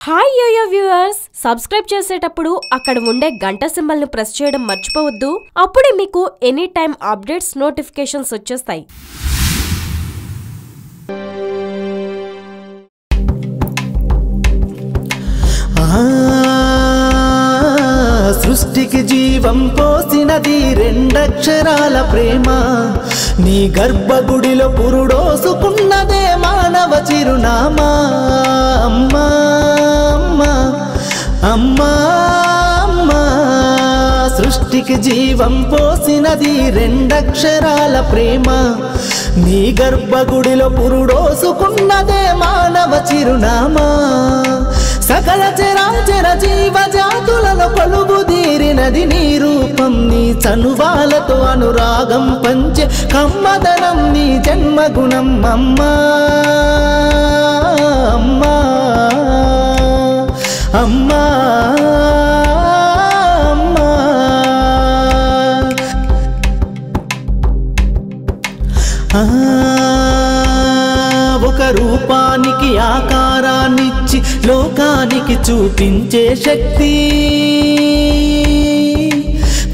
Hi yo-yo viewers, subscribe చేసేటప్పుడు అక్కడ ఉండే గంట సింబల్ ను ప్రెస్ చేయడం మర్చిపోవద్దు. అప్పుడే మీకు ఎనీ టైం అప్డేట్స్ నోటిఫికేషన్స్ వచ్చేస్తాయి. సృష్టికి జీవం పోసినది రెండక్షరాల ప్రేమ. నీ గర్భగుడిలో పురుడోసుకున్నదే మానవ చిరునామా. అమ్మా అమ్మా అమ్మా అమ్మా, సృష్టికి జీవం పోసినది రెండక్షరాల ప్రేమ. నీ గర్భగుడిలో పురుడోసుకున్నదే మానవ చిరునామా. సకల చరాచర జీవ జాతులలో కొలుగుదీరినది నీ రూపం. నీ చనువాలతో అనురాగం పంచే కమ్మదనం నీ జన్మగుణం. అమ్మా అమ్మా అమ్మా అమ్మా, ఒక రూపానికి ఆకారాన్నిచ్చి లోకానికి చూపించే శక్తి.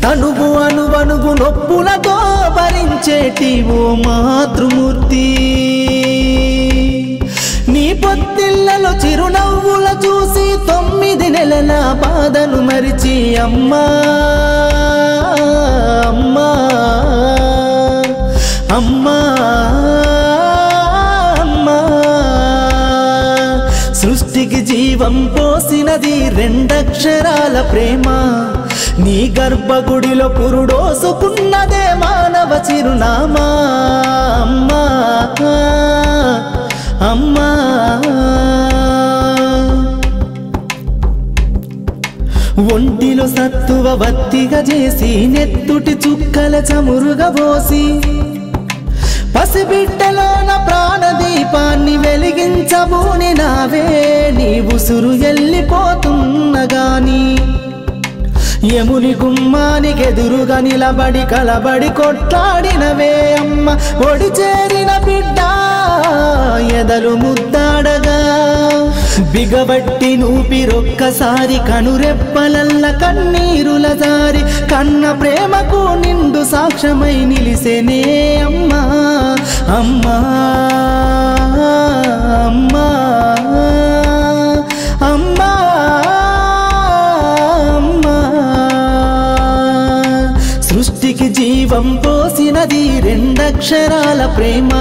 తనువు అనువనువు నొప్పులతో భరించేటి ఓ మాతృమూర్తి. నీ పొత్తిళ్లలో చిరునవ్వుల చూసి 9 నెలల బాధను మరిచి అమ్మా అమ్మా అమ్మా అమ్మా, సృష్టికి జీవం పోసినది రెండక్షరాల ప్రేమ. నీ గర్భగుడిలో పురుడోసుకున్నదే మానవ చిరునామా. అమ్మా అమ్మా, ఒంటిలో సత్తువ వత్తిగా చేసి నెత్తుటి చుక్కల చమురుగా పోసి పసిబిడ్డలోన ప్రాణదీపాన్ని వెలిగించబూని నావే. నీ ఉసురు ఎల్లిపోతున్నగాని యముని గుమ్మానికి ఎదురుగా నిలబడి కలబడి కొట్లాడినవే అమ్మ. ఒడి చేరిన బిడ్డ ఎదలు ముద్దాడగా బిగబట్టి నూపిరొక్కసారి కనురెప్పలల్ల కన్నీరుల జారి కన్న ప్రేమకు నిండు సాక్ష్యమై నిలిసేనే అమ్మా అమ్మా అమ్మా అమ్మా అమ్మా, సృష్టికి జీవం పోసినది రెండక్షరాల ప్రేమ.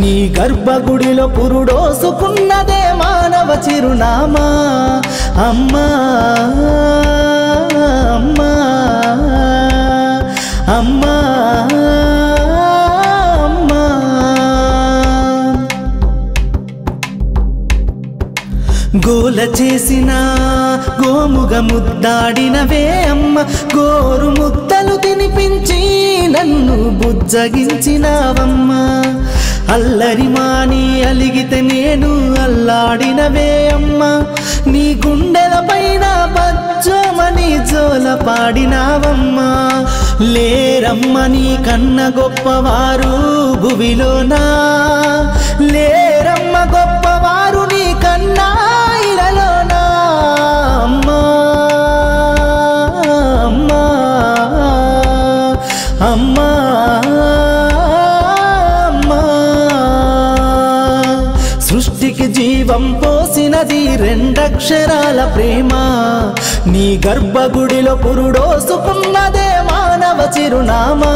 నీ గర్భగుడిలో పురుడోసుకున్నదే మానవ చిరునామా. అమ్మా అమ్మా అమ్మా అమ్మా, గోల చేసిన గోముగ ముద్దాడినవే అమ్మ. గోరు ముద్దలు తినిపించి నన్ను బుజ్జగించినావమ్మా. అల్లరి మాని అలిగితే నేను అల్లాడినవే అమ్మ. నీ గుండెల పైన బజ్జోమని జోల పాడినావమ్మా. లేరమ్మ నీ కన్న గొప్పవారు భువిలోనా, లేరమ్మ గొప్పవారు నీ కన్నా ఇలలోనా. అమ్మా అమ్మా అమ్మా అమ్మా, సృష్టికి జీవం పోసినది రెండక్షరాల ప్రేమ. నీ గర్భగుడిలో పురుడోసుకున్నదే మానవ చిరునామా.